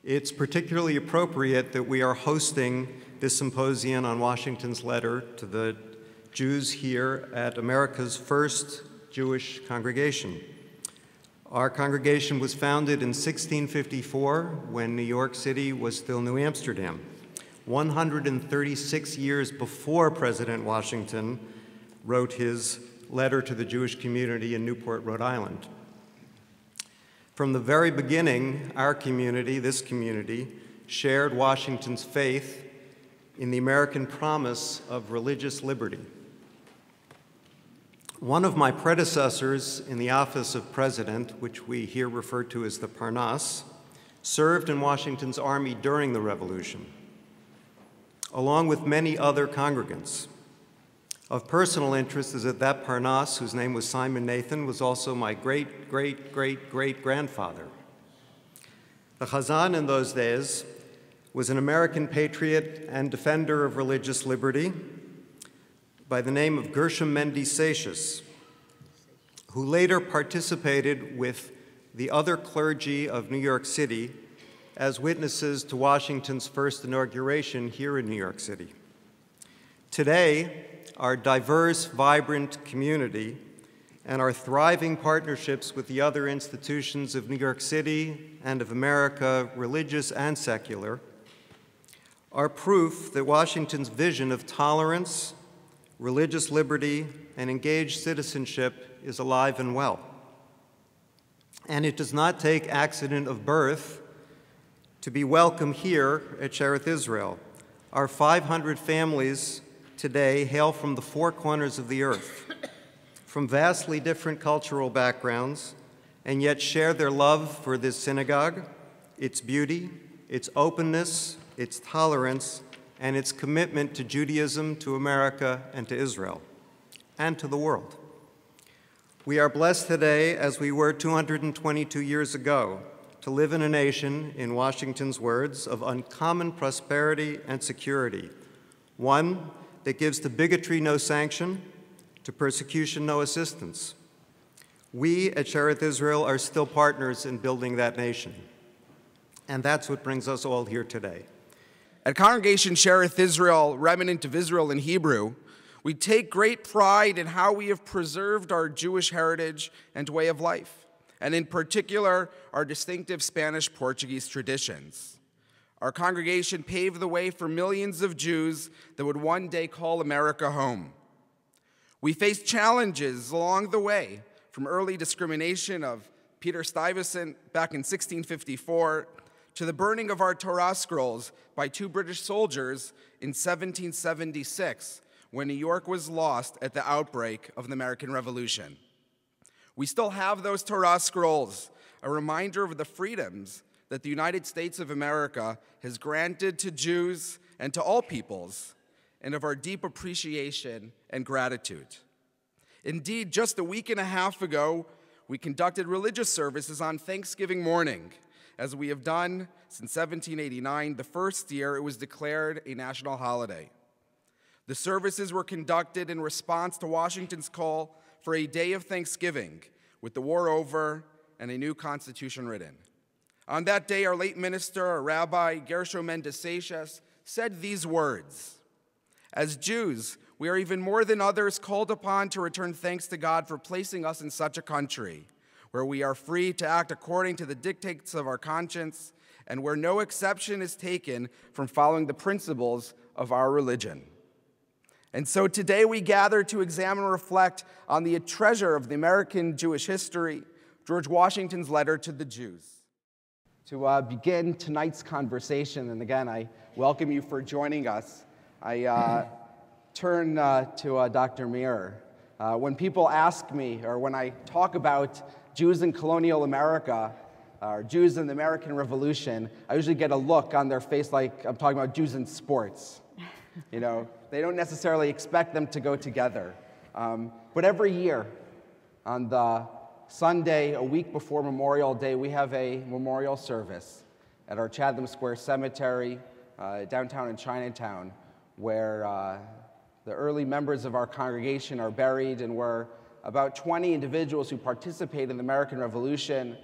It's particularly appropriate that we are hosting this symposium on Washington's letter to the Jews here at America's first Jewish congregation. Our congregation was founded in 1654 when New York City was still New Amsterdam, 136 years before President Washington wrote his letter to the Jewish community in Newport, Rhode Island. From the very beginning, our community, this community, shared Washington's faith in the American promise of religious liberty. One of my predecessors in the office of president, which we here refer to as the Parnas, served in Washington's army during the Revolution, along with many other congregants. Of personal interest is that Parnas, whose name was Simon Nathan, was also my great-great-great-great-grandfather. The Chazan in those days was an American patriot and defender of religious liberty by the name of Gershom Mendes Seixas, who later participated with the other clergy of New York City as witnesses to Washington's first inauguration here in New York City. Today, our diverse, vibrant community and our thriving partnerships with the other institutions of New York City and of America, religious and secular, are proof that Washington's vision of tolerance, religious liberty, and engaged citizenship is alive and well. And it does not take accident of birth to be welcome here at Shearith, Israel. Our 500 families today hail from the four corners of the earth, from vastly different cultural backgrounds, and yet share their love for this synagogue, its beauty, its openness, its tolerance, and its commitment to Judaism, to America, and to Israel, and to the world. We are blessed today, as we were 222 years ago, to live in a nation, in Washington's words, of uncommon prosperity and security, one that gives to bigotry no sanction, to persecution no assistance. We at Shearith Israel are still partners in building that nation, and that's what brings us all here today. At Congregation Shearith Israel, Remnant of Israel in Hebrew, we take great pride in how we have preserved our Jewish heritage and way of life, and in particular, our distinctive Spanish-Portuguese traditions. Our congregation paved the way for millions of Jews that would one day call America home. We faced challenges along the way, from early discrimination of Peter Stuyvesant back in 1654 to the burning of our Torah scrolls by two British soldiers in 1776, when New York was lost at the outbreak of the American Revolution. We still have those Torah scrolls, a reminder of the freedoms that the United States of America has granted to Jews and to all peoples, and of our deep appreciation and gratitude. Indeed, just a week and a half ago, we conducted religious services on Thanksgiving morning, as we have done since 1789, the first year it was declared a national holiday. The services were conducted in response to Washington's call for a day of Thanksgiving, with the war over and a new constitution written. On that day, our late minister, our Rabbi, Gershom Mendes Seixas, said these words: "As Jews, we are even more than others called upon to return thanks to God for placing us in such a country, where we are free to act according to the dictates of our conscience, and where no exception is taken from following the principles of our religion." And so today we gather to examine and reflect on the treasure of the American Jewish history, George Washington's letter to the Jews. To begin tonight's conversation, and again, I welcome you for joining us, I turn to Dr. Meir. When people ask me, or when I talk about Jews in colonial America, or Jews in the American Revolution, I usually get a look on their face like I'm talking about Jews in sports. You know, they don't necessarily expect them to go together. But every year, on the Sunday, a week before Memorial Day, we have a memorial service at our Chatham Square Cemetery, downtown in Chinatown, where the early members of our congregation are buried, and where about 20 individuals who participated in the American Revolution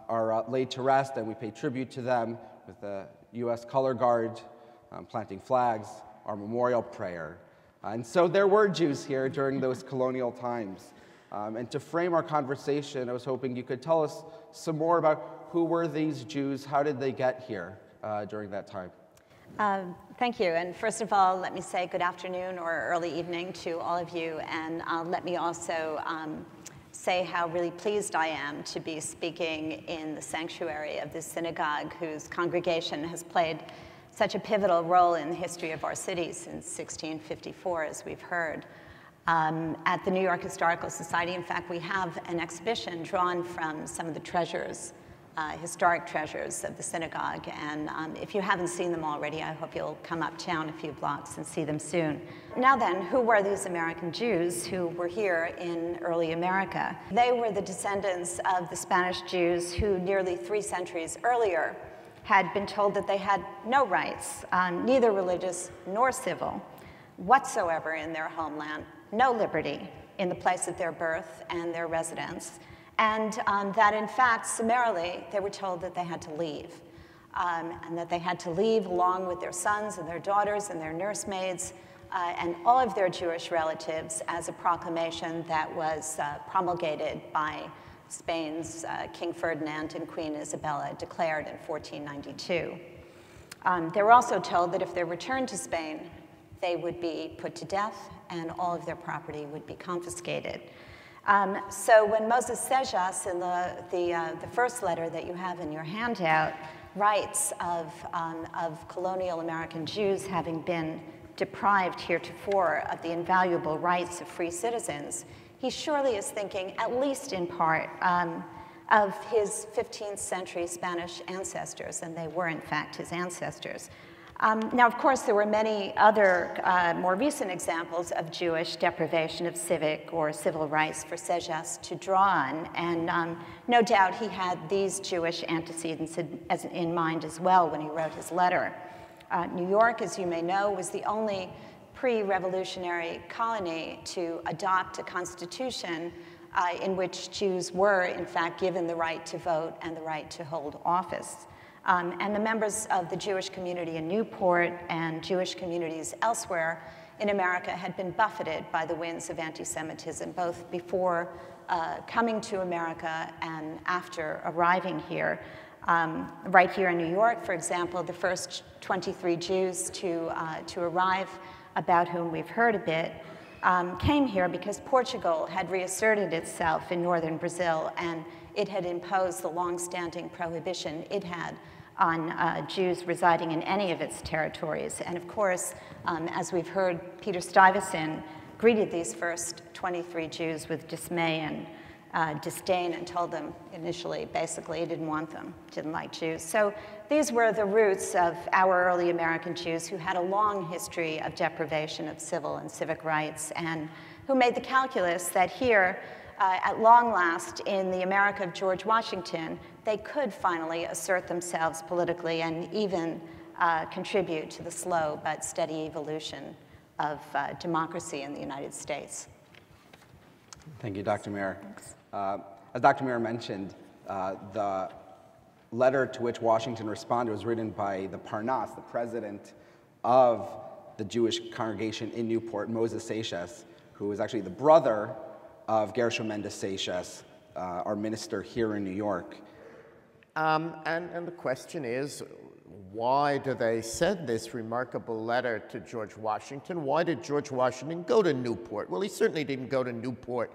are laid to rest, and we pay tribute to them with the U.S. Color Guard, planting flags, our memorial prayer. And so there were Jews here during those colonial times. And to frame our conversation, I was hoping you could tell us some more about who were these Jews, how did they get here during that time? Thank you. And first of all, let me say good afternoon or early evening to all of you. And let me also say how really pleased I am to be speaking in the sanctuary of this synagogue, whose congregation has played such a pivotal role in the history of our city since 1654, as we've heard. At the New York Historical Society, in fact, we have an exhibition drawn from some of the treasures, historic treasures of the synagogue. And if you haven't seen them already, I hope you'll come uptown a few blocks and see them soon. Now then, who were these American Jews who were here in early America? They were the descendants of the Spanish Jews who nearly 3 centuries earlier had been told that they had no rights, neither religious nor civil, whatsoever in their homeland, no liberty in the place of their birth and their residence, and that in fact, summarily, they were told that they had to leave, and that they had to leave along with their sons and their daughters and their nursemaids and all of their Jewish relatives as a proclamation that was promulgated by Spain's King Ferdinand and Queen Isabella, declared in 1492. They were also told that if they returned to Spain, they would be put to death and all of their property would be confiscated. So when Moses Seixas, in the first letter that you have in your handout, writes of colonial American Jews having been deprived heretofore of the invaluable rights of free citizens, he surely is thinking, at least in part, of his 15th century Spanish ancestors, and they were in fact his ancestors. Now, of course, there were many other more recent examples of Jewish deprivation of civic or civil rights for Seixas to draw on, and no doubt he had these Jewish antecedents in mind as well when he wrote his letter. New York, as you may know, was the only pre-revolutionary colony to adopt a constitution in which Jews were, in fact, given the right to vote and the right to hold office. And the members of the Jewish community in Newport and Jewish communities elsewhere in America had been buffeted by the winds of anti-Semitism, both before coming to America and after arriving here. Right here in New York, for example, the first 23 Jews to arrive, about whom we've heard a bit, came here because Portugal had reasserted itself in northern Brazil, and it had imposed the long-standing prohibition it had on Jews residing in any of its territories. And of course, as we've heard, Peter Stuyvesant greeted these first 23 Jews with dismay and disdain and told them initially, basically, he didn't want them, didn't like Jews. So these were the roots of our early American Jews who had a long history of deprivation of civil and civic rights and who made the calculus that here, at long last, in the America of George Washington, they could finally assert themselves politically and even contribute to the slow but steady evolution of democracy in the United States. Thank you, Dr. Meir. As Dr. Meir mentioned, the letter to which Washington responded was written by the Parnas, the president of the Jewish congregation in Newport, Moses Seixas, who was actually the brother of Gershom Mendes Seixas, our minister here in New York. And the question is, why do they send this remarkable letter to George Washington? Why did George Washington go to Newport? Well, he certainly didn't go to Newport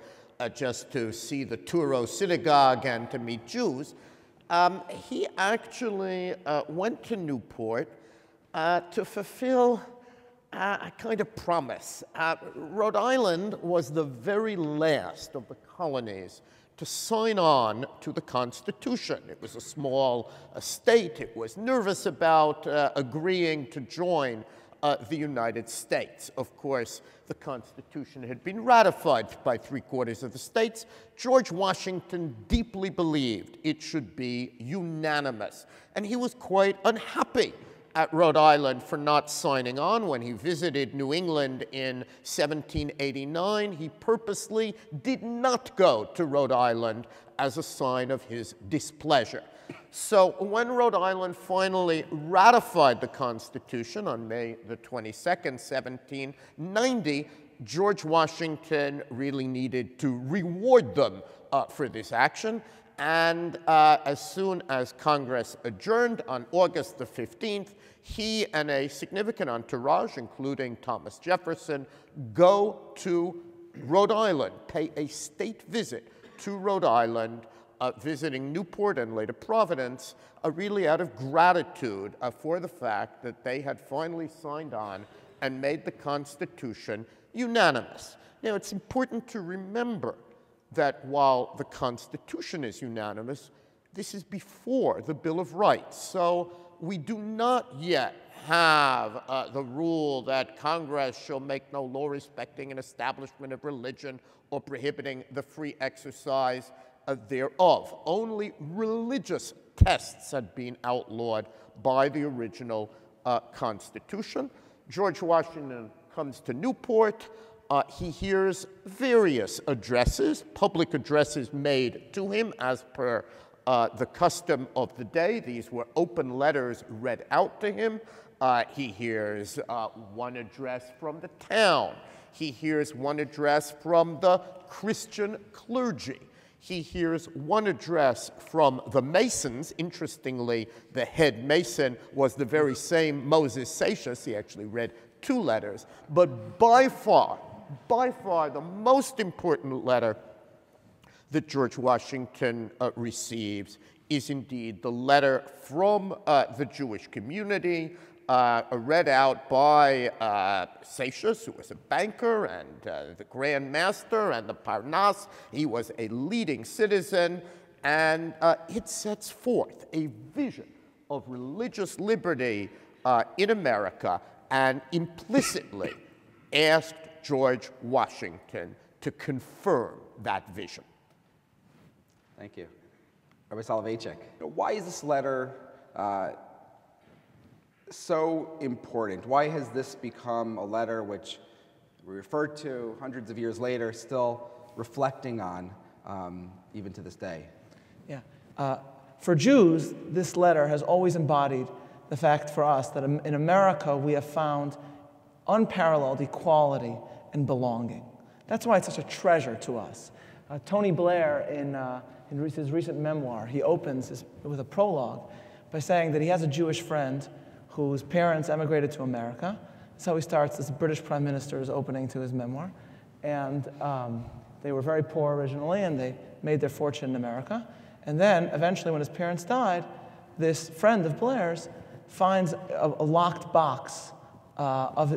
just to see the Touro synagogue and to meet Jews. He actually went to Newport to fulfill a kind of promise. Rhode Island was the very last of the colonies to sign on to the Constitution. It was a small state. It was nervous about agreeing to join the United States. Of course, the Constitution had been ratified by 3/4 of the states. George Washington deeply believed it should be unanimous, and he was quite unhappy at Rhode Island for not signing on. When he visited New England in 1789, he purposely did not go to Rhode Island as a sign of his displeasure. So when Rhode Island finally ratified the Constitution on May the 22nd, 1790, George Washington really needed to reward them for this action. And as soon as Congress adjourned on August the 15th, he and a significant entourage, including Thomas Jefferson, go to Rhode Island, pay a state visit to Rhode Island, visiting Newport and later Providence, really out of gratitude for the fact that they had finally signed on and made the Constitution unanimous. Now, it's important to remember that while the Constitution is unanimous, this is before the Bill of Rights. So we do not yet have the rule that Congress shall make no law respecting an establishment of religion or prohibiting the free exercise thereof. Only religious tests had been outlawed by the original Constitution. George Washington comes to Newport. He hears various addresses, public addresses made to him as per the custom of the day. These were open letters read out to him. He hears one address from the town. He hears one address from the Christian clergy. He hears one address from the Masons. Interestingly, the head Mason was the very same Moses Seixas. He actually read two letters. But by far, the most important letter that George Washington receives is indeed the letter from the Jewish community, read out by Seixas, who was a banker and the Grand Master and the Parnas. He was a leading citizen, and it sets forth a vision of religious liberty in America, and implicitly asked George Washington to confirm that vision. Thank you. Rabbi Soloveichik, why is this letter so important? Why has this become a letter which we refer to hundreds of years later, still reflecting on even to this day? Yeah. For Jews, this letter has always embodied the fact for us that in America we have found unparalleled equality and belonging. That's why it's such a treasure to us. Tony Blair, in his recent memoir, he opens with a prologue by saying that he has a Jewish friend whose parents emigrated to America. That's how he starts. This British Prime Minister's opening to his memoir. And they were very poor originally, and they made their fortune in America. And then, eventually, when his parents died, this friend of Blair's finds a locked box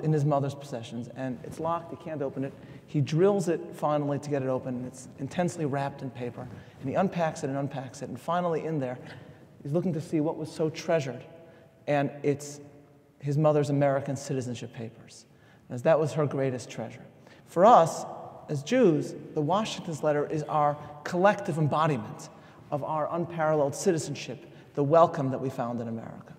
in his mother's possessions. And it's locked, he can't open it. He drills it finally to get it open, and it's intensely wrapped in paper. And he unpacks it and unpacks it, and finally in there, he's looking to see what was so treasured. And it's his mother's American citizenship papers, as that was her greatest treasure. For us, as Jews, the Washington's letter is our collective embodiment of our unparalleled citizenship, the welcome that we found in America.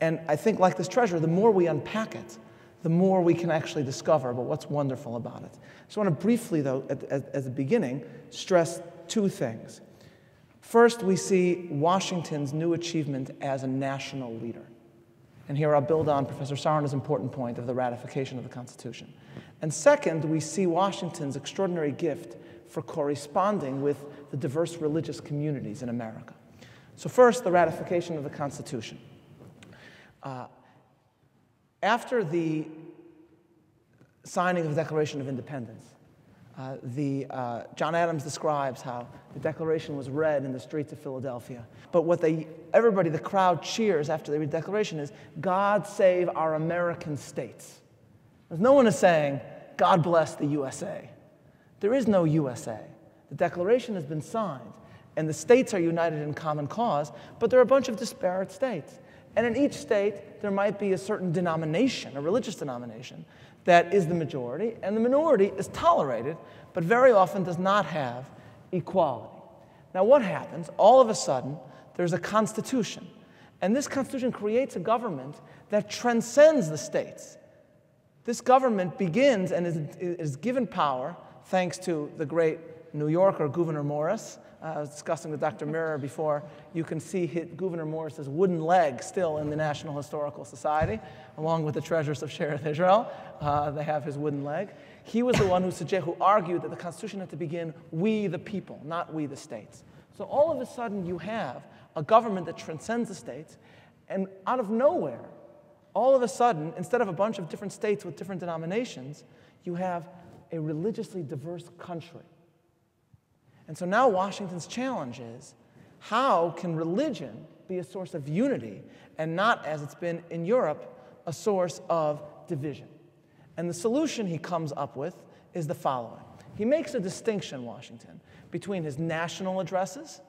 And I think, like this treasure, the more we unpack it, the more we can actually discover about what's wonderful about it. I just want to briefly, though, at the beginning, stress two things. First, we see Washington's new achievement as a national leader. And here I'll build on Professor Sarna's important point of the ratification of the Constitution. And second, we see Washington's extraordinary gift for corresponding with the diverse religious communities in America. So first, the ratification of the Constitution. After the signing of the Declaration of Independence, John Adams describes how the Declaration was read in the streets of Philadelphia. But what the crowd cheers after they read the Declaration is, "God save our American states." No one is saying, "God bless the USA." There is no USA. The Declaration has been signed, and the states are united in common cause, but there are a bunch of disparate states. And in each state, there might be a certain denomination, a religious denomination, that is the majority, and the minority is tolerated, but very often does not have equality. Now what happens? All of a sudden, there's a constitution, and this constitution creates a government that transcends the states. This government begins and is given power, thanks to the great New Yorker Gouverneur Morris, I was discussing with Dr. Mirrer before, you can see Gouverneur Morris's wooden leg still in the National Historical Society, along with the treasures of Shearith, Israel. They have his wooden leg. He was the one who argued that the Constitution had to begin, we the people, not we the states. So all of a sudden you have a government that transcends the states, and out of nowhere, all of a sudden, instead of a bunch of different states with different denominations, you have a religiously diverse country. And so now Washington's challenge is, how can religion be a source of unity and not, as it's been in Europe, a source of division? And the solution he comes up with is the following. He makes a distinction, Washington, between his national addresses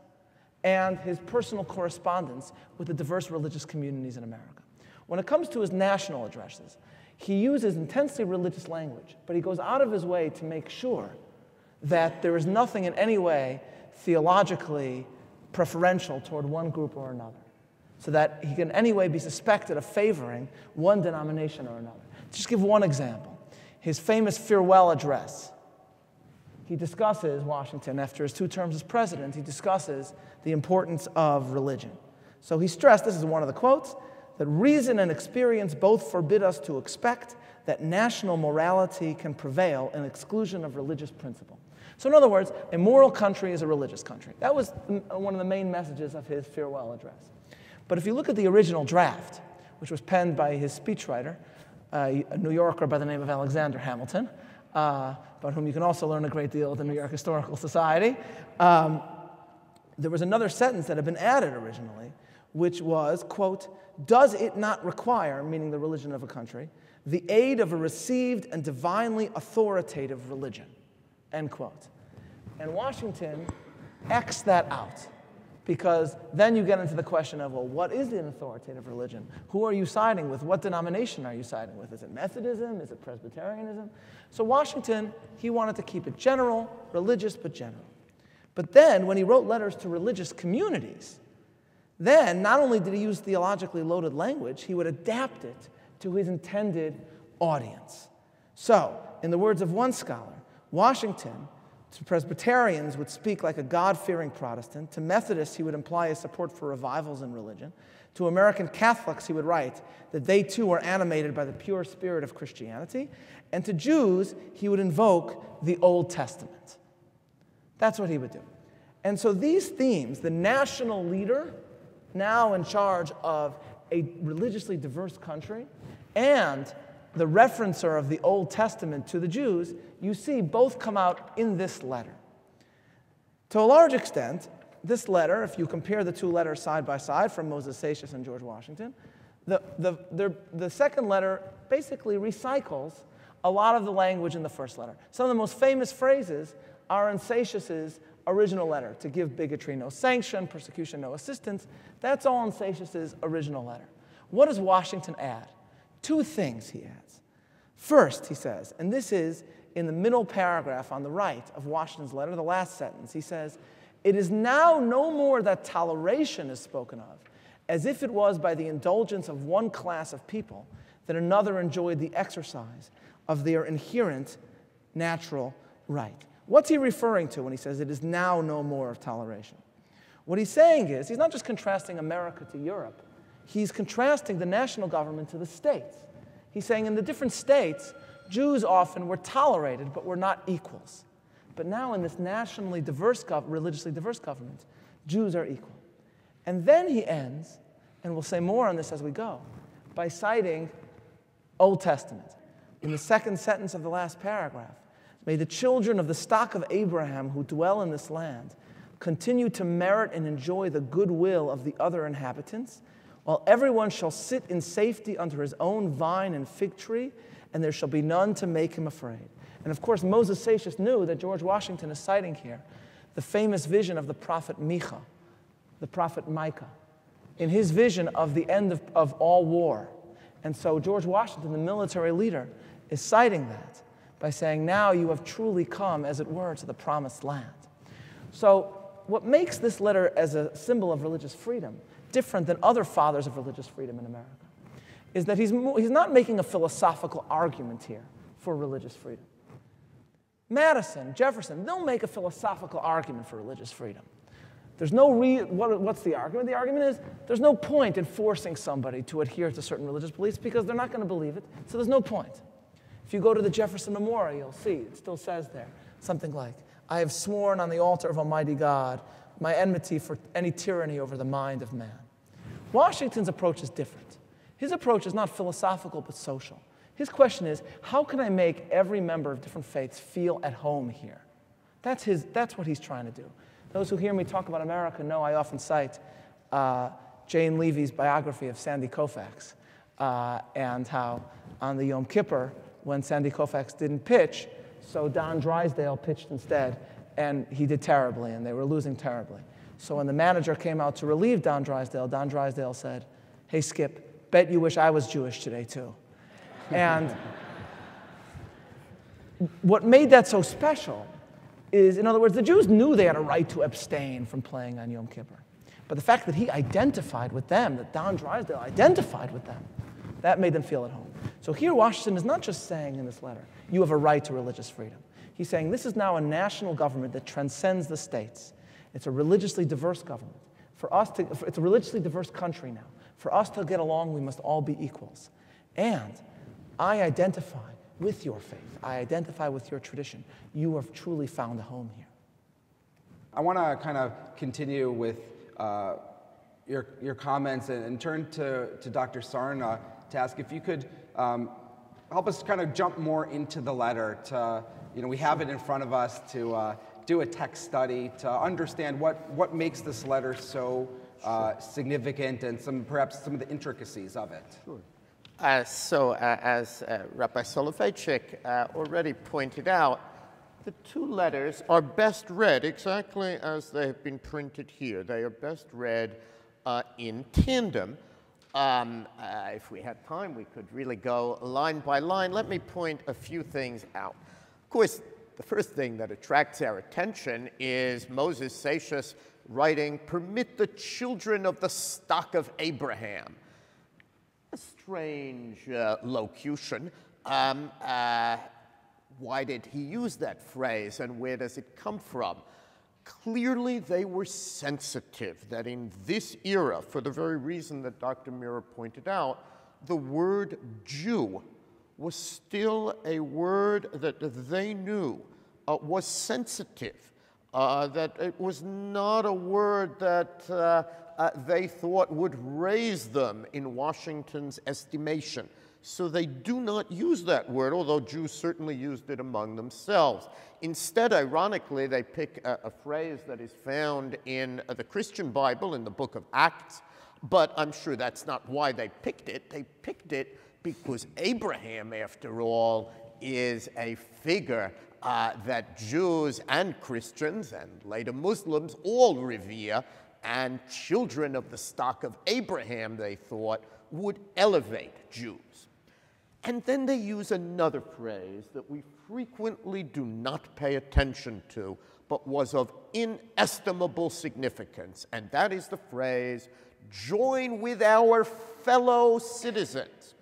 and his personal correspondence with the diverse religious communities in America. When it comes to his national addresses, he uses intensely religious language, but he goes out of his way to make sure that there is nothing in any way theologically preferential toward one group or another, so that he can in any way be suspected of favoring one denomination or another. Just give one example. His famous farewell address. He discusses, Washington, after his 2 terms as president, he discusses the importance of religion. So he stressed, this is one of the quotes, that reason and experience both forbid us to expect that national morality can prevail in exclusion of religious principle. So in other words, a moral country is a religious country. That was one of the main messages of his farewell address. But if you look at the original draft, which was penned by his speechwriter, a New Yorker by the name of Alexander Hamilton, about whom you can also learn a great deal at the New York Historical Society, there was another sentence that had been added originally, which was, quote, does it not require, meaning the religion of a country, the aid of a received and divinely authoritative religion, end quote. And Washington X'd that out, because then you get into the question of, well, what is an authoritative religion? Who are you siding with? What denomination are you siding with? Is it Methodism? Is it Presbyterianism? So Washington, he wanted to keep it general, religious, but general. But then, when he wrote letters to religious communities, then not only did he use theologically loaded language, he would adapt it to his intended audience. So, in the words of one scholar, Washington, to Presbyterians, would speak like a God-fearing Protestant. To Methodists, he would imply his support for revivals in religion. To American Catholics, he would write that they too were animated by the pure spirit of Christianity. And to Jews, he would invoke the Old Testament. That's what he would do. And so these themes, the national leader, now in charge of a religiously diverse country, and the referencer of the Old Testament to the Jews, you see both come out in this letter. To a large extent, this letter, if you compare the 2 letters side by side from Moses Seixas and George Washington, the second letter basically recycles a lot of the language in the first letter. Some of the most famous phrases are in Seixas' original letter, to give bigotry no sanction, persecution no assistance. That's all in Seixas' original letter. What does Washington add? 2 things he adds. First, he says, and this is in the middle paragraph on the right of Washington's letter, the last sentence, he says, it is now no more that toleration is spoken of, as if it was by the indulgence of one class of people that another enjoyed the exercise of their inherent natural right. What's he referring to when he says it is now no more of toleration? What he's saying is, he's not just contrasting America to Europe, he's contrasting the national government to the states. He's saying in the different states, Jews often were tolerated, but were not equals. But now in this nationally diverse, religiously diverse government, Jews are equal. And then he ends, and we'll say more on this as we go, by citing Old Testament. In the second sentence of the last paragraph, may the children of the stock of Abraham who dwell in this land continue to merit and enjoy the goodwill of the other inhabitants, while everyone shall sit in safety under his own vine and fig tree, and there shall be none to make him afraid. And of course, Moses Seixas knew that George Washington is citing here the famous vision of the prophet Micah, the prophet Micah, in his vision of the end of all war. And so George Washington, the military leader, is citing that by saying, now you have truly come, as it were, to the promised land. So what makes this letter as a symbol of religious freedom different than other fathers of religious freedom in America is that he's not making a philosophical argument here for religious freedom. Madison, Jefferson, they'll make a philosophical argument for religious freedom. There's no what's the argument? The argument is there's no point in forcing somebody to adhere to certain religious beliefs because they're not going to believe it, so there's no point. If you go to the Jefferson Memorial, you'll see it still says there something like, I have sworn on the altar of Almighty God my enmity for any tyranny over the mind of man. Washington's approach is different. His approach is not philosophical but social. His question is, how can I make every member of different faiths feel at home here? That's what he's trying to do. Those who hear me talk about America know I often cite Jane Levy's biography of Sandy Koufax and how on the Yom Kippur, when Sandy Koufax didn't pitch, so Don Drysdale pitched instead, and he did terribly, and they were losing terribly. So when the manager came out to relieve Don Drysdale said, hey, Skip, bet you wish I was Jewish today, too. And what made that so special is, in other words, the Jews knew they had a right to abstain from playing on Yom Kippur. But the fact that he identified with them, that Don Drysdale identified with them, that made them feel at home. So here Washington is not just saying in this letter, you have a right to religious freedom. He's saying this is now a national government that transcends the states. It's a religiously diverse government. It's a religiously diverse country now. For us to get along, we must all be equals. And I identify with your faith. I identify with your tradition. You have truly found a home here. I want to kind of continue with your comments and turn to Dr. Sarna to ask if you could help us kind of jump more into the letter. We have it in front of us to do a text study to understand what makes this letter so significant and perhaps some of the intricacies of it. Sure. As Rabbi Soloveichik already pointed out, the two letters are best read exactly as they have been printed here. They are best read in tandem. If we had time, we could really go line by line. Let me point a few things out. Of course, the first thing that attracts our attention is Moses Seixas writing, "Permit the children of the stock of Abraham." A strange locution. Why did he use that phrase, and where does it come from? Clearly, they were sensitive that in this era, for the very reason that Dr. Mirrer pointed out, the word Jew was still a word that they knew was sensitive, that it was not a word that they thought would raise them in Washington's estimation. So they do not use that word, although Jews certainly used it among themselves. Instead, ironically, they pick a phrase that is found in the Christian Bible, in the book of Acts, but I'm sure that's not why they picked it. They picked it because Abraham, after all, is a figure that Jews and Christians, and later Muslims, all revere, and children of the stock of Abraham, they thought, would elevate Jews. And then they use another phrase that we frequently do not pay attention to, but was of inestimable significance, and that is the phrase, join with our fellow citizens.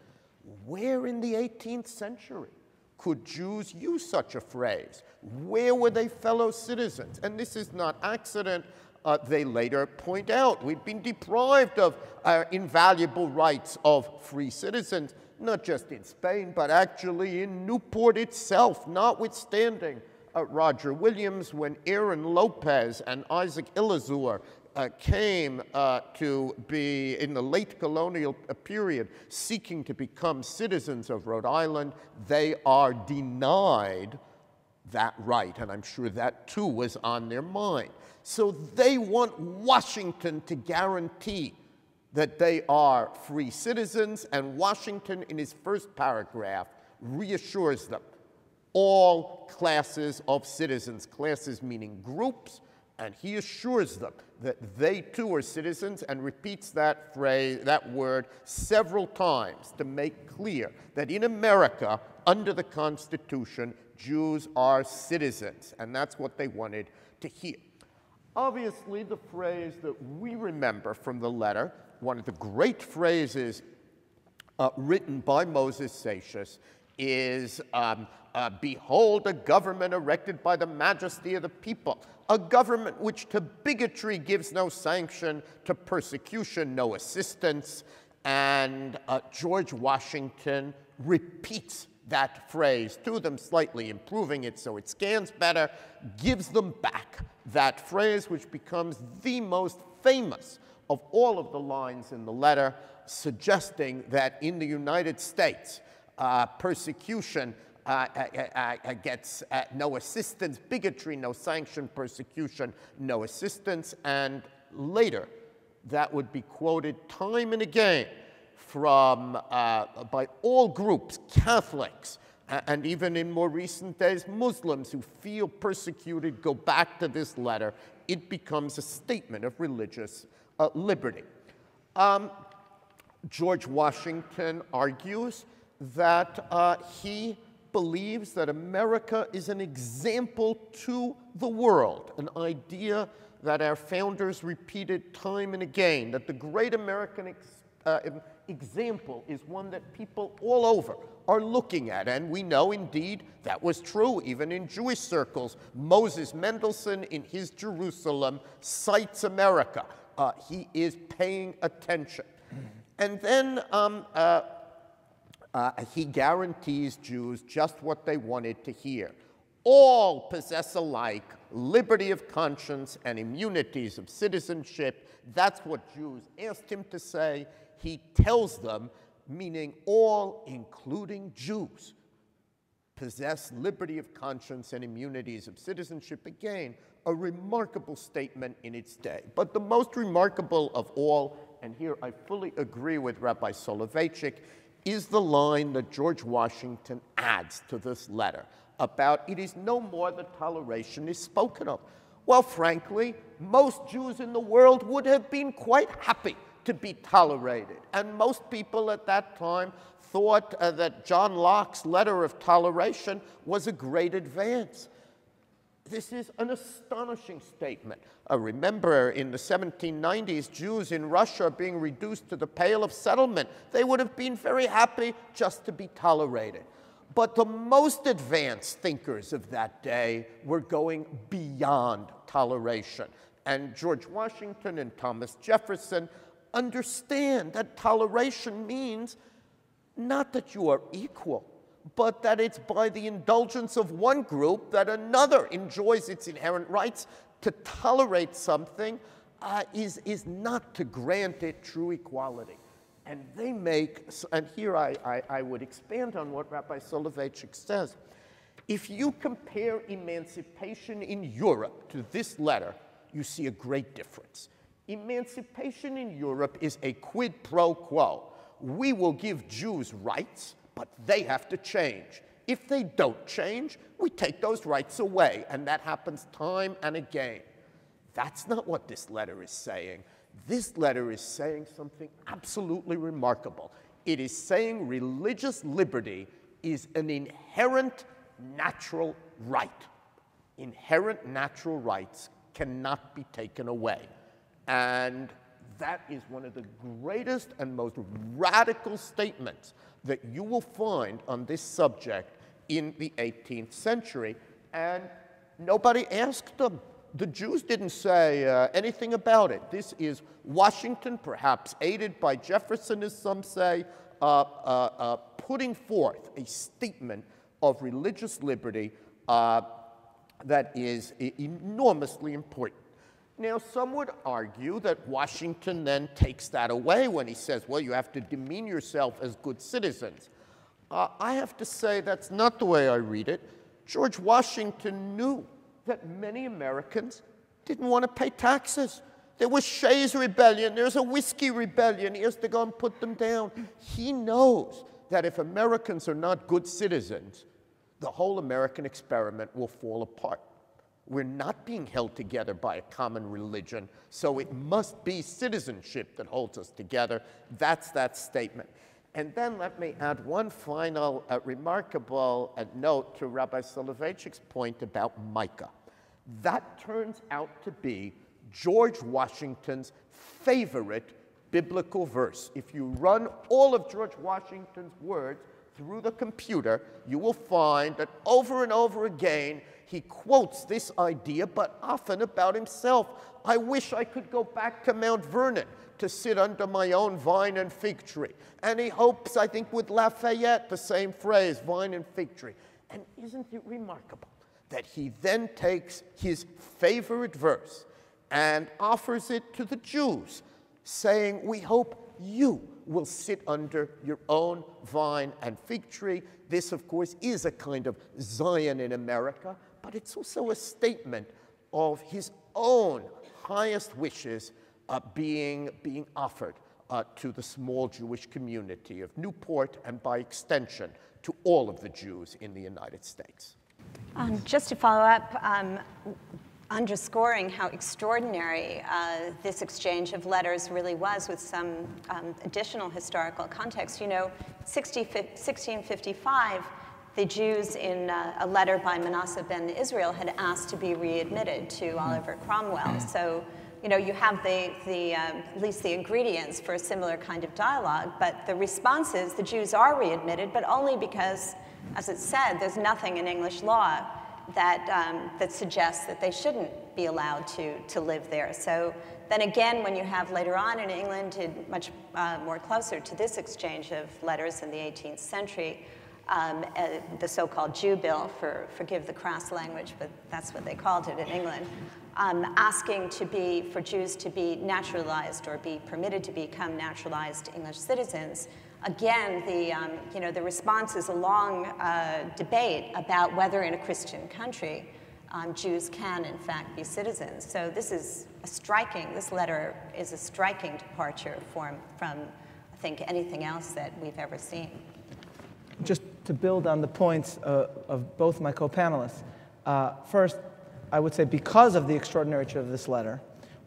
Where in the 18th century could Jews use such a phrase? Where were they fellow citizens? And this is not accident. They later point out we've been deprived of our invaluable rights of free citizens, not just in Spain, but actually in Newport itself, notwithstanding Roger Williams, when Aaron Lopez and Isaac Elazur came to be, in the late colonial period, seeking to become citizens of Rhode Island, they are denied that right, and I'm sure that too was on their mind. So they want Washington to guarantee that they are free citizens, and Washington, in his first paragraph, reassures them, all classes of citizens, classes meaning groups, and he assures them that they too are citizens, and repeats that phrase, that word, several times to make clear that in America, under the Constitution, Jews are citizens, and that's what they wanted to hear. Obviously, the phrase that we remember from the letter, one of the great phrases written by Moses Seixas, is, behold a government erected by the majesty of the people. a government which to bigotry gives no sanction, to persecution no assistance. And George Washington repeats that phrase to them, slightly improving it so it scans better, gives them back that phrase, which becomes the most famous of all of the lines in the letter, suggesting that in the United States, persecution gets no assistance, bigotry no sanction, persecution no assistance. And later, that would be quoted time and again from by all groups, Catholics, and even in more recent days, Muslims who feel persecuted go back to this letter. It becomes a statement of religious liberty. George Washington argues that he believes that America is an example to the world, an idea that our founders repeated time and again, that the great American example is one that people all over are looking at. And we know, indeed, that was true even in Jewish circles. Moses Mendelssohn, in his Jerusalem, cites America. He is paying attention. And then he guarantees Jews just what they wanted to hear. All possess alike liberty of conscience and immunities of citizenship. That's what Jews asked him to say. He tells them, meaning all, including Jews, possess liberty of conscience and immunities of citizenship. Again, a remarkable statement in its day. But the most remarkable of all, and here I fully agree with Rabbi Soloveichik, is the line that George Washington adds to this letter about it is no more that toleration is spoken of. Well, frankly, most Jews in the world would have been quite happy to be tolerated. And most people at that time thought that John Locke's letter of toleration was a great advance. This is an astonishing statement. Remember, in the 1790s, Jews in Russia being reduced to the Pale of Settlement. They would have been very happy just to be tolerated. But the most advanced thinkers of that day were going beyond toleration. And George Washington and Thomas Jefferson understand that toleration means not that you are equal, but that it's by the indulgence of one group that another enjoys its inherent rights. To tolerate something is not to grant it true equality. And they make, and here I would expand on what Rabbi Soloveichik says. If you compare emancipation in Europe to this letter, you see a great difference. Emancipation in Europe is a quid pro quo. We will give Jews rights, but they have to change. If they don't change, we take those rights away, and that happens time and again. That's not what this letter is saying. This letter is saying something absolutely remarkable. It is saying religious liberty is an inherent natural right. Inherent natural rights cannot be taken away. And that is one of the greatest and most radical statements that you will find on this subject in the 18th century. And nobody asked them. The Jews didn't say anything about it. This is Washington, perhaps aided by Jefferson, as some say, putting forth a statement of religious liberty that is enormously important. Now, some would argue that Washington then takes that away when he says, well, you have to demean yourself as good citizens. I have to say that's not the way I read it. George Washington knew that many Americans didn't want to pay taxes. There was Shays' Rebellion, there's a whiskey rebellion, he has to go and put them down. He knows that if Americans are not good citizens, the whole American experiment will fall apart. We're not being held together by a common religion, so it must be citizenship that holds us together. That's that statement. And then let me add one final remarkable note to Rabbi Soloveitchik's point about Micah. That turns out to be George Washington's favorite biblical verse. If you run all of George Washington's words through the computer, you will find that over and over again, he quotes this idea, but often about himself. I wish I could go back to Mount Vernon to sit under my own vine and fig tree. And he hopes, I think, with Lafayette, the same phrase, vine and fig tree. And isn't it remarkable that he then takes his favorite verse and offers it to the Jews, saying, we hope you will sit under your own vine and fig tree. This, of course, is a kind of Zion in America, but it's also a statement of his own highest wishes being offered to the small Jewish community of Newport, and by extension, to all of the Jews in the United States. Just to follow up, underscoring how extraordinary this exchange of letters really was, with some additional historical context. You know, 1655, the Jews, in a letter by Manasseh ben Israel, had asked to be readmitted to Oliver Cromwell. So, you know, you have at least the ingredients for a similar kind of dialogue, but the response is the Jews are readmitted, but only because, as it said, there's nothing in English law that suggests that they shouldn't be allowed to live there. So then again, when you have later on in England, much more closer to this exchange of letters in the 18th century, the so-called Jew Bill, forgive the crass language, but that's what they called it in England, asking for Jews to be naturalized or be permitted to become naturalized English citizens. Again, the response is a long debate about whether in a Christian country Jews can in fact be citizens. So this letter is a striking departure from I think, anything else that we've ever seen. Just to build on the points of both my co-panelists, first, I would say because of the extraordinary nature of this letter,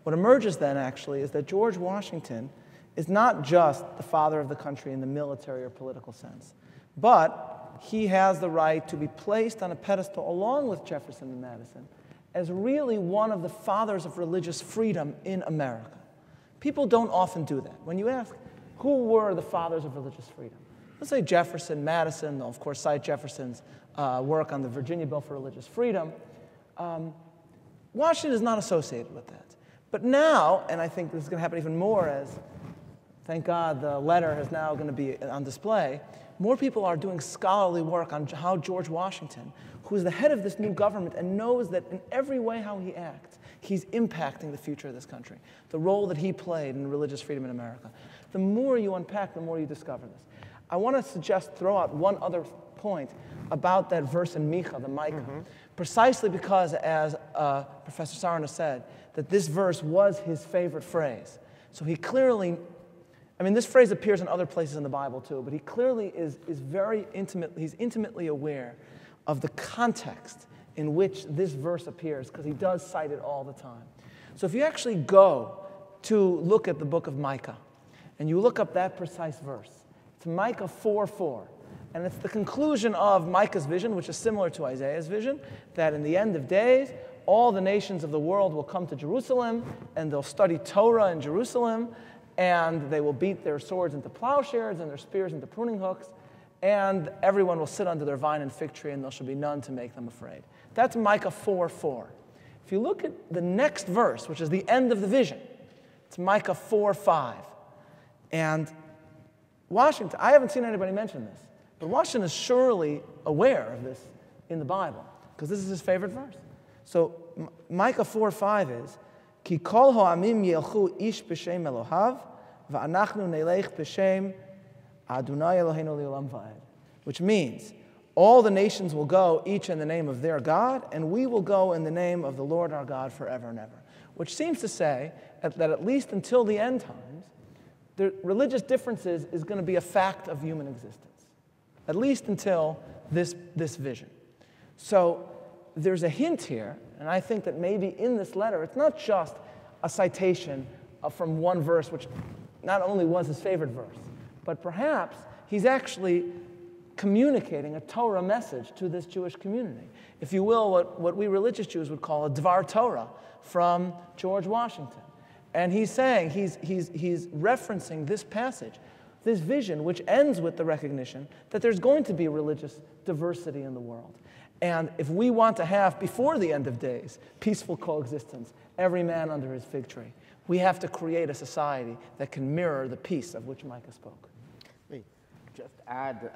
what emerges then actually is that George Washington is not just the father of the country in the military or political sense, but he has the right to be placed on a pedestal along with Jefferson and Madison as really one of the fathers of religious freedom in America. People don't often do that. When you ask, who were the fathers of religious freedom? Let's say Jefferson, Madison, they'll of course cite Jefferson's work on the Virginia Bill for Religious Freedom. Washington is not associated with that. But now, and I think this is going to happen even more as, thank God, the letter is now going to be on display, more people are doing scholarly work on how George Washington, who is the head of this new government and knows that in every way how he acts, he's impacting the future of this country, the role that he played in religious freedom in America. The more you unpack, the more you discover this. I want to throw out one other point about that verse in Micah, the Micah, precisely because, as Professor Sarna said, that this verse was his favorite phrase. So he clearly, I mean, this phrase appears in other places in the Bible too, but he clearly is very he's intimately aware of the context in which this verse appears, because he does cite it all the time. So if you actually go to look at the book of Micah, and you look up that precise verse, it's Micah 4:4. And it's the conclusion of Micah's vision, which is similar to Isaiah's vision, that in the end of days, all the nations of the world will come to Jerusalem, and they'll study Torah in Jerusalem, and they will beat their swords into plowshares and their spears into pruning hooks, and everyone will sit under their vine and fig tree, and there shall be none to make them afraid. That's Micah 4:4. If you look at the next verse, which is the end of the vision, it's Micah 4:5. And Washington, I haven't seen anybody mention this, but Washington is surely aware of this in the Bible, because this is his favorite verse. So Micah 4:5 is, Ki kol ha'amim yelchu ish b'shem Elohav, va'anachnu nelech b'shem Adonai Eloheinu li'olam va'ed. Which means, all the nations will go, each in the name of their God, and we will go in the name of the Lord our God forever and ever. Which seems to say that at least until the end times, the religious differences is going to be a fact of human existence, at least until this vision. So there's a hint here, and I think that maybe in this letter, it's not just a citation from one verse, which not only was his favorite verse, but perhaps he's actually communicating a Torah message to this Jewish community. If you will, what we religious Jews would call a Dvar Torah from George Washington. And he's saying, he's referencing this passage, this vision, which ends with the recognition that there's going to be religious diversity in the world. And if we want to have, before the end of days, peaceful coexistence, every man under his fig tree, we have to create a society that can mirror the peace of which Micah spoke. Let me just add,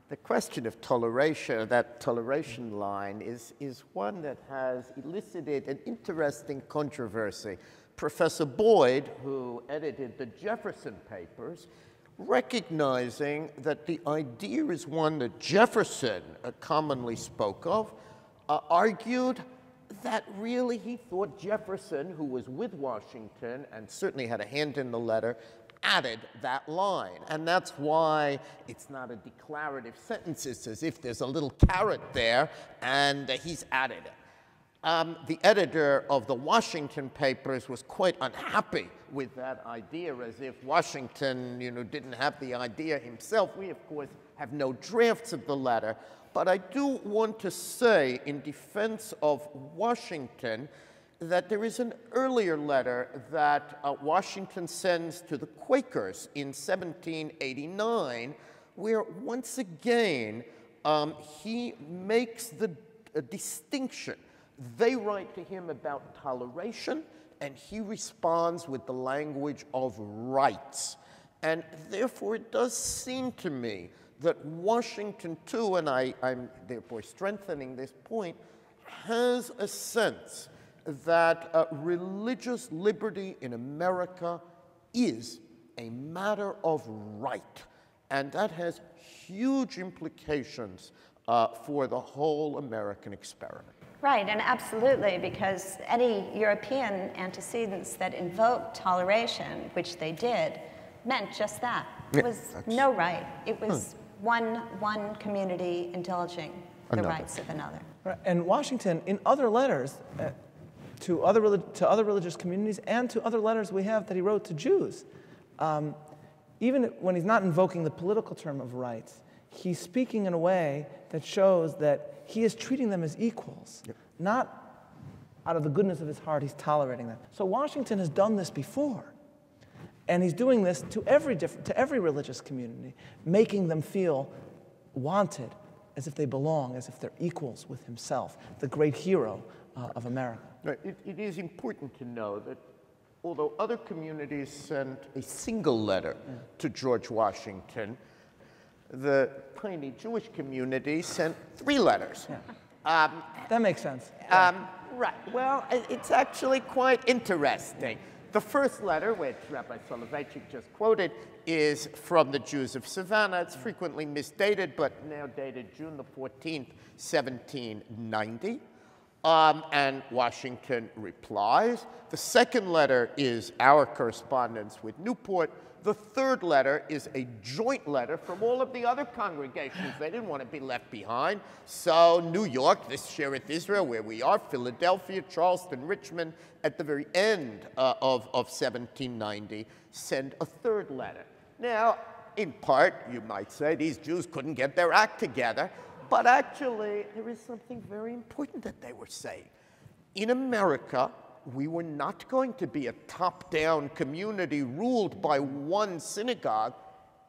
the question of toleration, that toleration line, is one that has elicited an interesting controversy. Professor Boyd, who edited the Jefferson Papers, recognizing that the idea is one that Jefferson commonly spoke of, argued that really he thought Jefferson, who was with Washington and certainly had a hand in the letter, added that line. And that's why it's not a declarative sentence. It's as if there's a little caret there and he's added it. The editor of the Washington Papers was quite unhappy with that idea, as if Washington, didn't have the idea himself. We, of course, have no drafts of the letter. But I do want to say, in defense of Washington, that there is an earlier letter that Washington sends to the Quakers in 1789, where once again he makes the distinction. They write to him about toleration, and he responds with the language of rights. And therefore, it does seem to me that Washington, too, and I'm therefore strengthening this point, has a sense that religious liberty in America is a matter of right. And that has huge implications for the whole American experiment. Right, and absolutely, because any European antecedents that invoked toleration, which they did, meant just that. It was no right. It was one community indulging the rights of another. Right. And Washington, in other letters to other religious communities and to other letters we have that he wrote to Jews, even when he's not invoking the political term of rights, he's speaking in a way that shows that he is treating them as equals, not out of the goodness of his heart, he's tolerating them. So Washington has done this before, and he's doing this to every religious community, making them feel wanted, as if they belong, as if they're equals with himself, the great hero of America. Right. It is important to know that although other communities sent a single letter to George Washington, the tiny Jewish community sent 3 letters. Yeah. That makes sense. Right. Well, it's actually quite interesting. The first letter, which Rabbi Soloveichik just quoted, is from the Jews of Savannah. It's frequently misdated, but now dated June the 14th, 1790. And Washington replies. The second letter is our correspondence with Newport. The third letter is a joint letter from all of the other congregations. They didn't want to be left behind. So New York, this Shearith Israel, where we are, Philadelphia, Charleston, Richmond, at the very end of 1790, send a third letter. Now, in part, you might say these Jews couldn't get their act together, but actually there is something very important that they were saying. In America, we were not going to be a top-down community ruled by one synagogue.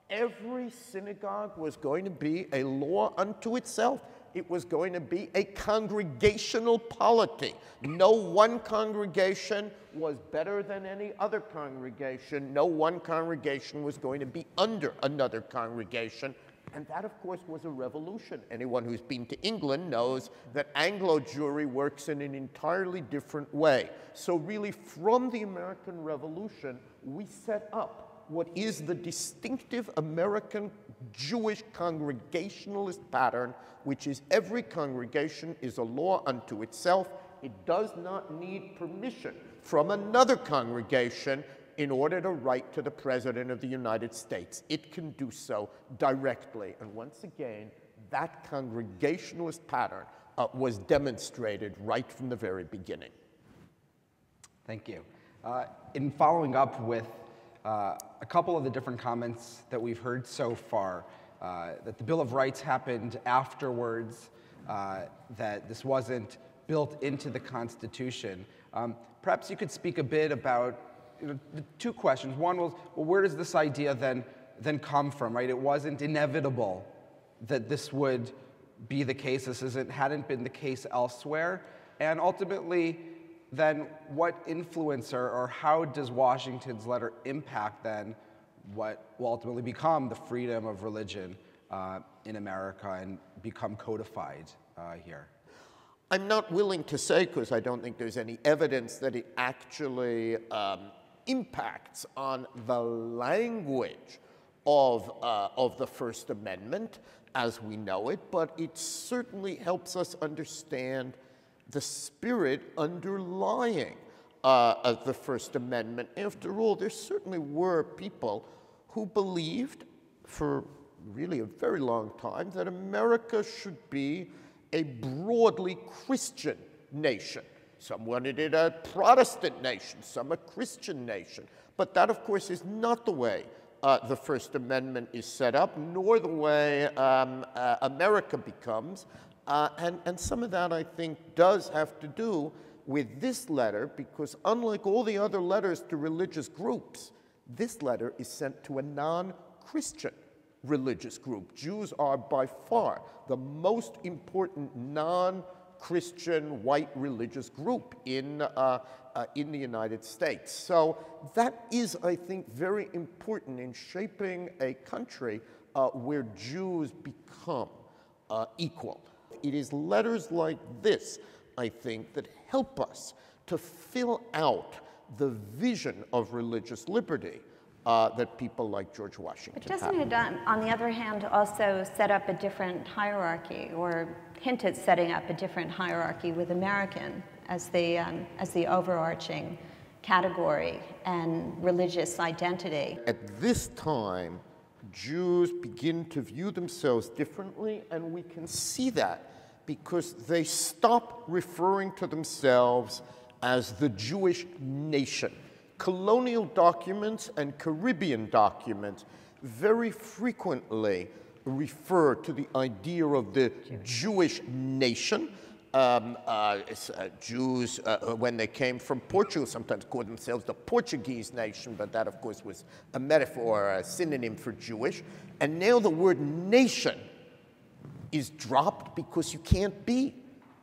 Every synagogue was going to be a law unto itself. It was going to be a congregational polity. No one congregation was better than any other congregation. No one congregation was going to be under another congregation. And that, of course, was a revolution. Anyone who's been to England knows that Anglo Jewry works in an entirely different way. So really, from the American Revolution, we set up what is the distinctive American Jewish congregationalist pattern, which is every congregation is a law unto itself. It does not need permission from another congregation in order to write to the President of the United States. It can do so directly. And once again, that congregationalist pattern was demonstrated right from the very beginning. Thank you. In following up with a couple of the different comments that we've heard so far, that the Bill of Rights happened afterwards, that this wasn't built into the Constitution. Perhaps you could speak a bit about the 2 questions. One was, well, where does this idea then come from, right? It wasn't inevitable that this would be the case. This hadn't been the case elsewhere. And ultimately, then what influence or how does Washington's letter impact then what will ultimately become the freedom of religion in America and become codified here? I'm not willing to say, because I don't think there's any evidence that it actually impacts on the language of the First Amendment as we know it, but it certainly helps us understand the spirit underlying of the First Amendment. After all, there certainly were people who believed for really a very long time that America should be a broadly Christian nation. Some wanted it a Protestant nation, some a Christian nation. But that, of course, is not the way the First Amendment is set up, nor the way America becomes. And some of that, I think, does have to do with this letter, because unlike all the other letters to religious groups, this letter is sent to a non-Christian religious group. Jews are by far the most important non-Christian white religious group in the United States. So that is, I think, very important in shaping a country where Jews become equal. It is letters like this, I think, that help us to fill out the vision of religious liberty that people like George Washington But doesn't it, on the other hand, also set up a different hierarchy, or hint at setting up a different hierarchy with American as the overarching category and religious identity? At this time, Jews begin to view themselves differently, and we can see that because they stop referring to themselves as the Jewish nation. Colonial documents and Caribbean documents very frequently refer to the idea of the Jewish nation. Jews, when they came from Portugal, sometimes called themselves the Portuguese nation, but that, of course, was a metaphor, a synonym for Jewish. And now the word nation is dropped because you can't be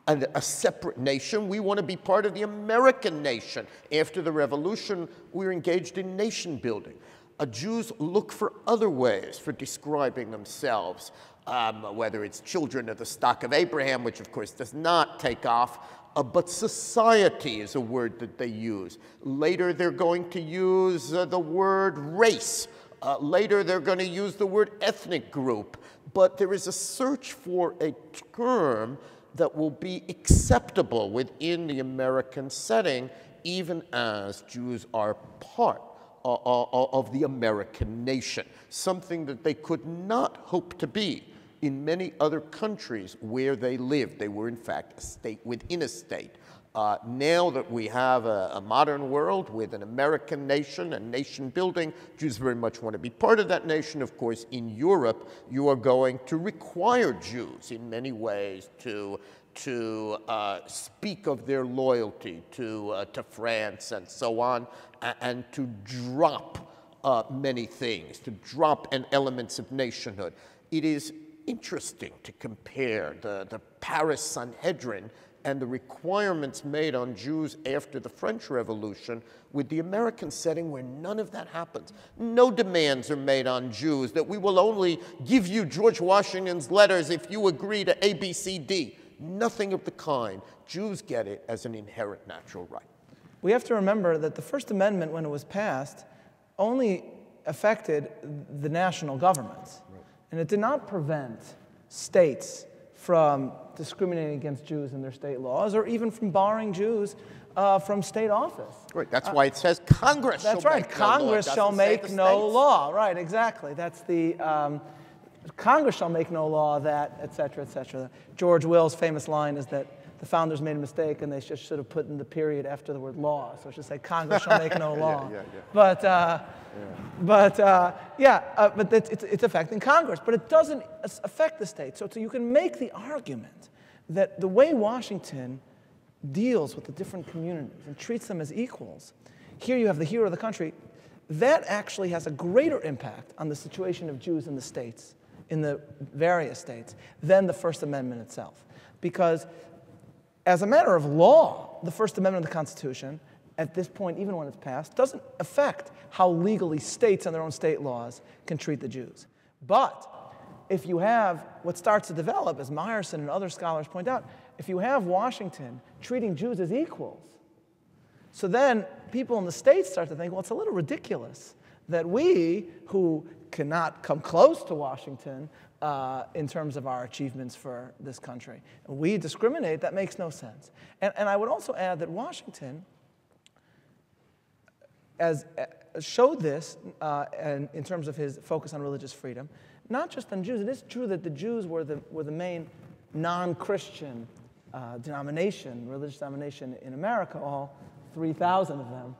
a separate nation. We want to be part of the American nation. After the revolution, we were engaged in nation building. Jews look for other ways for describing themselves, whether it's children of the stock of Abraham, which of course does not take off, but society is a word that they use. Later they're going to use the word race. Later they're going to use the word ethnic group. But there is a search for a term that will be acceptable within the American setting, even as Jews are part of the American nation, something that they could not hope to be in many other countries where they lived. They were, in fact, a state within a state. Now that we have a modern world with an American nation and nation building, Jews very much want to be part of that nation. Of course, in Europe, you are going to require Jews in many ways to speak of their loyalty to France and so on, and to drop many things, to drop elements of nationhood. It is interesting to compare the Paris Sanhedrin and the requirements made on Jews after the French Revolution with the American setting where none of that happens. No demands are made on Jews that we will only give you George Washington's letters if you agree to A, B, C, D. Nothing of the kind. Jews get it as an inherent natural right. We have to remember that the First Amendment, when it was passed, only affected the national governments. Right. And it did not prevent states from discriminating against Jews in their state laws, or even from barring Jews from state office. Right, that's why it says Congress shall make no law. That's right, Congress shall make no law. Right, exactly. That's the, Congress shall make no law that, et cetera, et cetera. George Will's famous line is that the founders made a mistake and they just should have put in the period after the word law. So it should say Congress shall make no law. But it's affecting Congress. But it doesn't affect the states. So you can make the argument that the way Washington deals with the different communities and treats them as equals, here you have the hero of the country, that actually has a greater impact on the situation of Jews in the states in the various states than the First Amendment itself. Because as a matter of law, the First Amendment of the Constitution, at this point, even when it's passed, doesn't affect how legally states and their own state laws can treat the Jews. But if you have what starts to develop, as Meir and other scholars point out, if you have Washington treating Jews as equals, so then people in the states start to think, well, it's a little ridiculous that we, who cannot come close to Washington in terms of our achievements for this country, we discriminate. That makes no sense. And I would also add that Washington showed this in terms of his focus on religious freedom, not just on Jews. It is true that the Jews were the main non-Christian denomination, religious denomination in America, all 3,000 of them,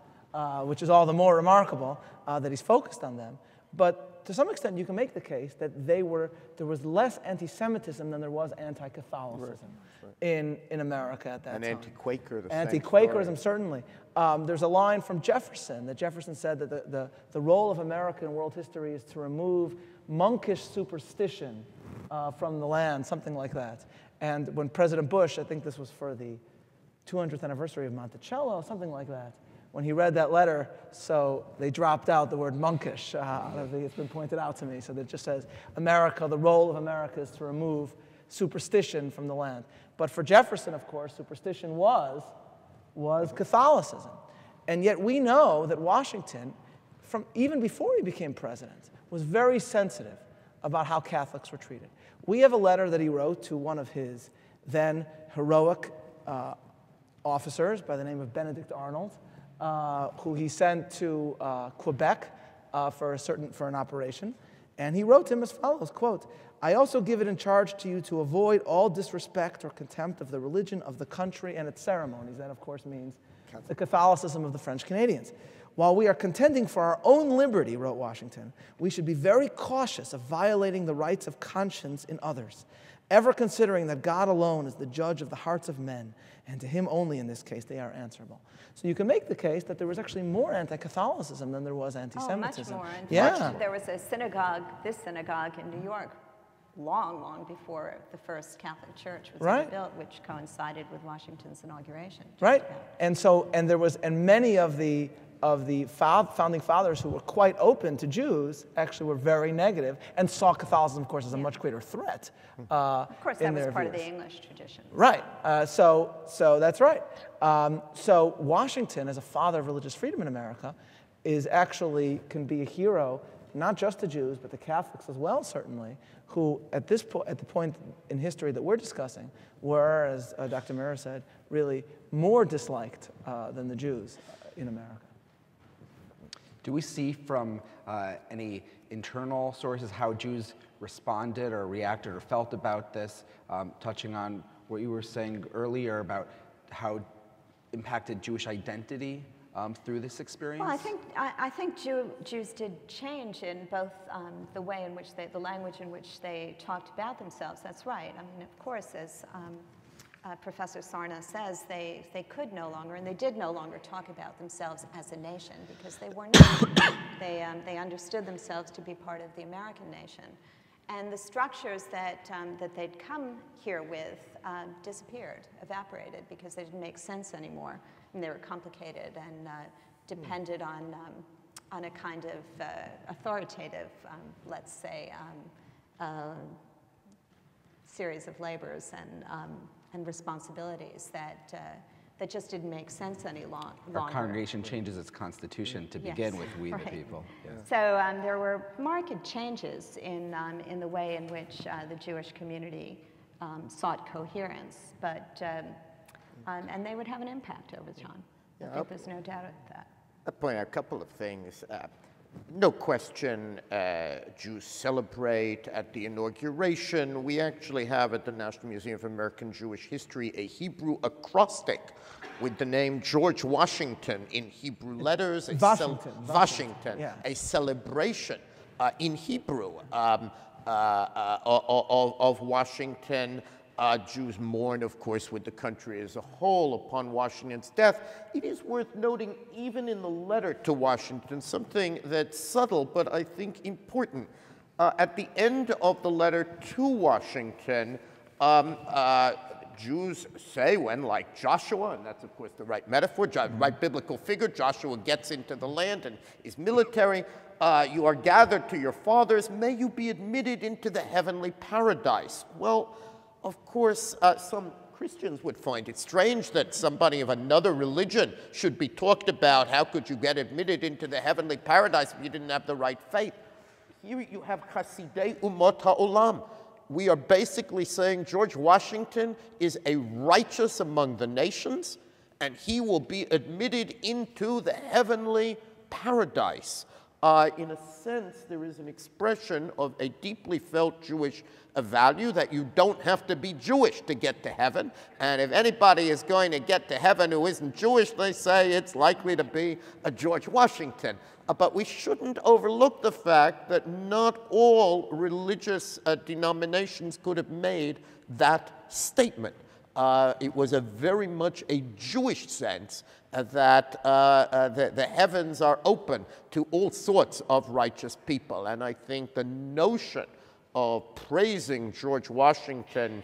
which is all the more remarkable that he's focused on them. But to some extent, you can make the case that there was less anti-Semitism than there was anti-Catholicism in America at that time. And anti-Quaker, the Anti-Quakerism, certainly. There's a line from Jefferson, that Jefferson said that the role of America in world history is to remove monkish superstition from the land, something like that. And when President Bush, I think this was for the 200th anniversary of Monticello, something like that, when he read that letter, so they dropped out the word monkish. It's been pointed out to me. So that it just says, America, the role of America is to remove superstition from the land. But for Jefferson, of course, superstition was Catholicism. And yet we know that Washington, even before he became president, was very sensitive about how Catholics were treated. We have a letter that he wrote to one of his then heroic officers by the name of Benedict Arnold, who he sent to Quebec for an operation. And he wrote to him as follows, quote, "I also give it in charge to you to avoid all disrespect or contempt of the religion of the country and its ceremonies." That, of course, means the Catholicism of the French Canadians. "While we are contending for our own liberty," wrote Washington, "we should be very cautious of violating the rights of conscience in others, ever considering that God alone is the judge of the hearts of men, and to him only in this case they are answerable." So you can make the case that there was actually more anti-Catholicism than there was anti-Semitism. Oh, much more. Yeah. There was a synagogue, this synagogue in New York, long before the first Catholic Church was ever built, which coincided with Washington's inauguration. Right. And many of the founding fathers who were quite open to Jews actually were very negative and saw Catholicism, of course, as a much greater threat. Of course, that was part of the English tradition. Right. So that's right. So Washington, as a father of religious freedom in America, can be a hero, not just to Jews, but to Catholics as well, certainly, who at the point in history that we're discussing were, as Dr. Mirrer said, really more disliked than the Jews in America. Do we see from any internal sources how Jews responded or reacted or felt about this, touching on what you were saying earlier about how impacted Jewish identity through this experience? Well, I think Jews did change in both the way in which the language in which they talked about themselves. That's right. I mean, of course, as Professor Sarna says, they could no longer, and they did no longer talk about themselves as a nation because they were not. They understood themselves to be part of the American nation. And the structures that they'd come here with disappeared, evaporated, because they didn't make sense anymore. And they were complicated and depended on a kind of authoritative, let's say, series of labors and responsibilities that just didn't make sense any longer. Our congregation changes its constitution to begin with, we the people. Yeah. So there were marked changes in the way in which the Jewish community sought coherence, but and they would have an impact over time. I think there's no doubt of that. I'll point out a couple of things. No question, Jews celebrate at the inauguration. We actually have at the National Museum of American Jewish History a Hebrew acrostic with the name George Washington in Hebrew letters. Washington, yeah. A celebration in Hebrew of Washington. Jews mourn, of course, with the country as a whole upon Washington's death. It is worth noting, even in the letter to Washington, something that's subtle, but I think important. At the end of the letter to Washington, Jews say when, like Joshua, and that's of course the right metaphor, right biblical figure, Joshua gets into the land and is military, you are gathered to your fathers, may you be admitted into the heavenly paradise. Well, of course, some Christians would find it strange that somebody of another religion should be talked about. How could you get admitted into the heavenly paradise if you didn't have the right faith? Here you have Chasidei Umot HaOlam. We are basically saying George Washington is a righteous among the nations, and he will be admitted into the heavenly paradise. In a sense, there is an expression of a deeply felt Jewish value that you don't have to be Jewish to get to heaven. And if anybody is going to get to heaven who isn't Jewish, they say it's likely to be a George Washington. But we shouldn't overlook the fact that not all religious denominations could have made that statement. It was very much a Jewish sense that the heavens are open to all sorts of righteous people. And I think the notion of praising George Washington,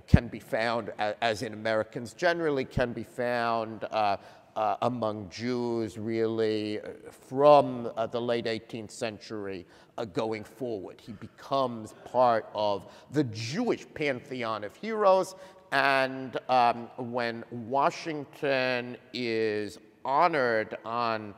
can be found, as in Americans generally, can be found among Jews really from the late 18th century going forward. He becomes part of the Jewish pantheon of heroes. And when Washington is honored on,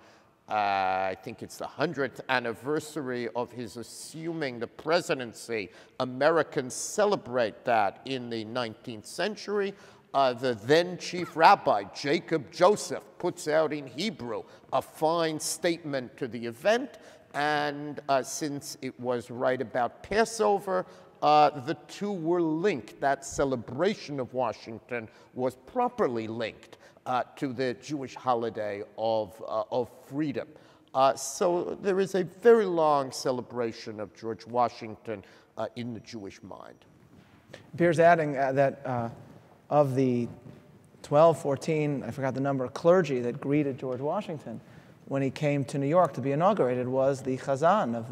I think it's the 100th anniversary of his assuming the presidency, Americans celebrate that in the 19th century. The then chief rabbi, Jacob Joseph, puts out in Hebrew a fine statement to the event. And since it was right about Passover, the two were linked. That celebration of Washington was properly linked to the Jewish holiday of freedom. So there is a very long celebration of George Washington in the Jewish mind. Beers adding that of the 12, 14, I forgot the number, clergy that greeted George Washington when he came to New York to be inaugurated was the Chazan of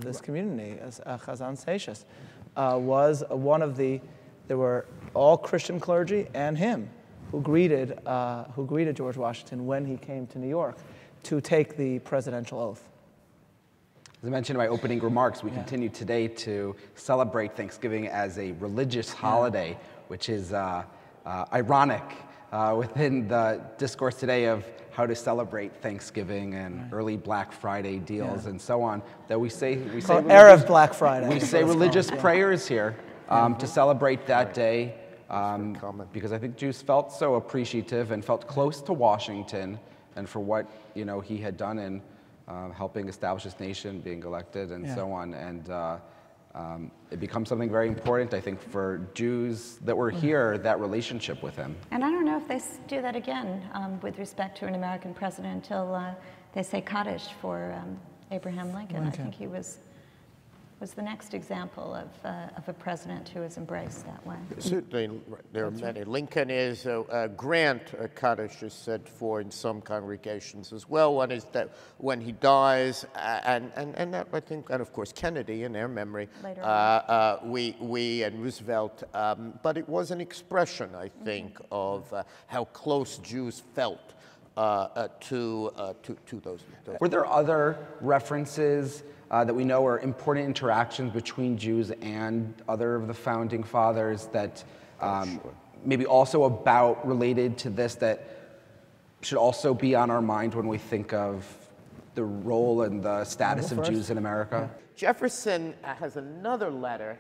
this community, Chazan Seixas. Was one of there were all Christian clergy and him who greeted George Washington when he came to New York to take the presidential oath. As I mentioned in my opening remarks, we continue today to celebrate Thanksgiving as a religious holiday, which is ironic within the discourse today of how to celebrate Thanksgiving and early Black Friday deals and so on, that we say Erev Black Friday. We say religious prayers here to celebrate that day because I think Jews felt so appreciative and felt close to Washington and for what he had done in helping establish this nation, being elected, and so on. And it becomes something very important, I think, for Jews that were here, that relationship with him. And I don't know if they do that again with respect to an American president until they say Kaddish for Abraham Lincoln. I think he was the next example of a president who was embraced that way. Certainly, there are many. Lincoln is Grant Kaddish is said for in some congregations as well. One is that when he dies, and that I think, and of course Kennedy in their memory, we and Roosevelt. But it was an expression, I think, of how close Jews felt to those. Were there other references that we know are important interactions between Jews and other of the founding fathers that maybe also related to this that should also be on our mind when we think of the role and the status of Jews in America? Jefferson has another letter,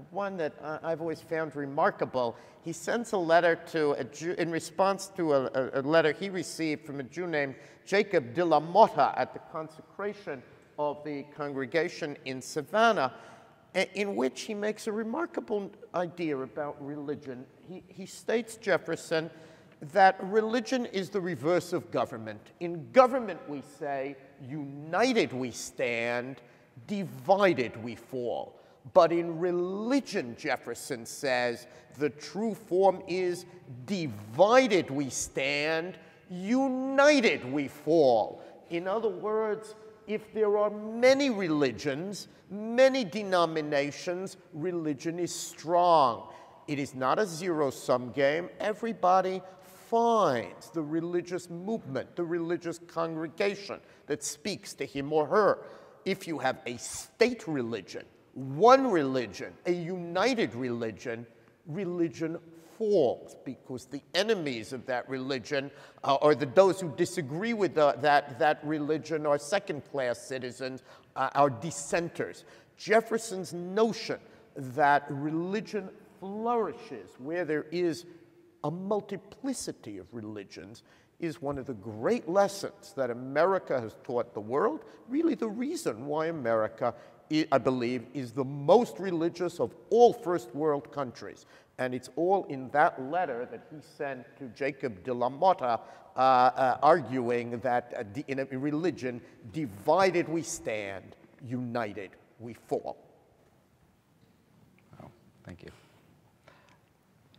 one that I've always found remarkable. He sends a letter to a Jew in response to a letter he received from a Jew named Jacob de la Motta at the consecration of the congregation in Savannah, in which he makes a remarkable idea about religion. He states, Jefferson, that religion is the reverse of government. In government, we say, united we stand, divided we fall. But in religion, Jefferson says, the true form is divided we stand, united we fall. In other words, if there are many religions, many denominations, religion is strong. It is not a zero-sum game. Everybody finds the religious movement, the religious congregation that speaks to him or her. If you have a state religion, one religion, a united religion, religion falls because the enemies of that religion or those who disagree with that religion are second-class citizens, are dissenters. Jefferson's notion that religion flourishes where there is a multiplicity of religions is one of the great lessons that America has taught the world, really the reason why America, I believe, is the most religious of all first world countries. And it's all in that letter that he sent to Jacob de la Motta, arguing that in a religion, divided we stand, united we fall. Wow, thank you.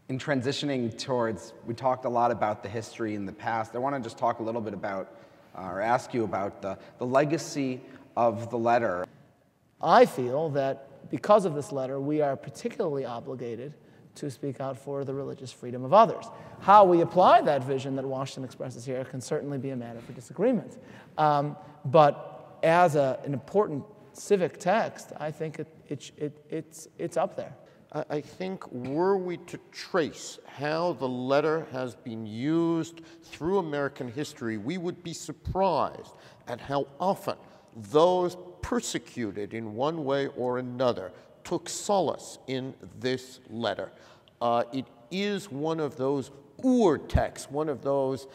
In transitioning towards, we talked a lot about the history in the past. I want to just talk a little bit about, or ask you about the legacy of the letter. I feel that because of this letter, we are particularly obligated to speak out for the religious freedom of others. How we apply that vision that Washington expresses here can certainly be a matter for disagreement. But as an important civic text, I think it's up there. I think were we to trace how the letter has been used through American history, we would be surprised at how often those persecuted in one way or another took solace in this letter. It is one of those texts, one of those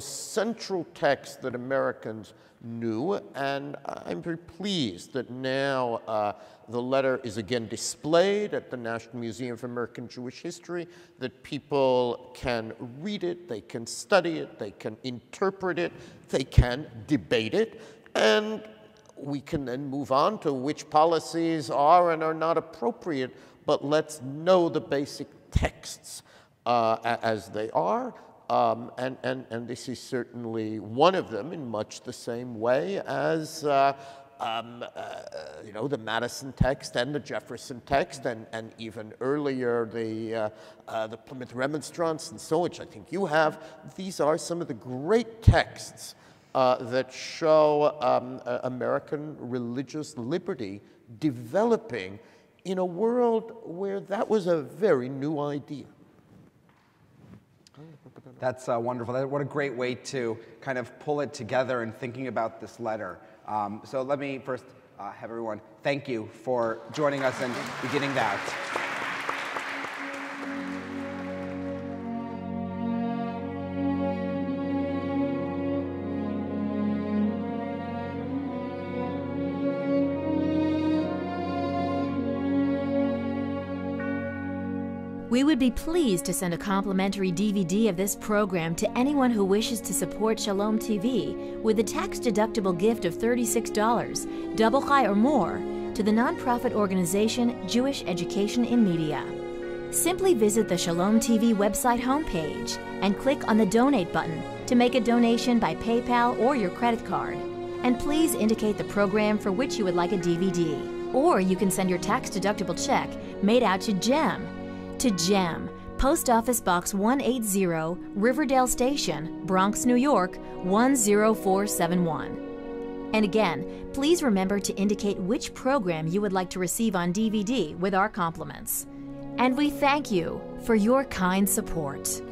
central texts that Americans knew, and I'm very pleased that now the letter is again displayed at the National Museum of American Jewish History, that people can read it, they can study it, they can interpret it, they can debate it, and we can then move on to which policies are and are not appropriate, but let's know the basic texts as they are. And this is certainly one of them in much the same way as the Madison text and the Jefferson text, and even earlier the Plymouth Remonstrance and so, which I think you have. These are some of the great texts that show American religious liberty developing in a world where that was a very new idea. That's wonderful. What a great way to kind of pull it together in thinking about this letter. So let me first have everyone thank you for joining us and beginning that. We would be pleased to send a complimentary DVD of this program to anyone who wishes to support Shalom TV with a tax-deductible gift of $36, double high or more, to the nonprofit organization Jewish Education in Media. Simply visit the Shalom TV website homepage and click on the Donate button to make a donation by PayPal or your credit card. And please indicate the program for which you would like a DVD. Or you can send your tax-deductible check made out to GEM. To GEM, Post Office Box 180, Riverdale Station, Bronx, New York, 10471. And again, please remember to indicate which program you would like to receive on DVD with our compliments. And we thank you for your kind support.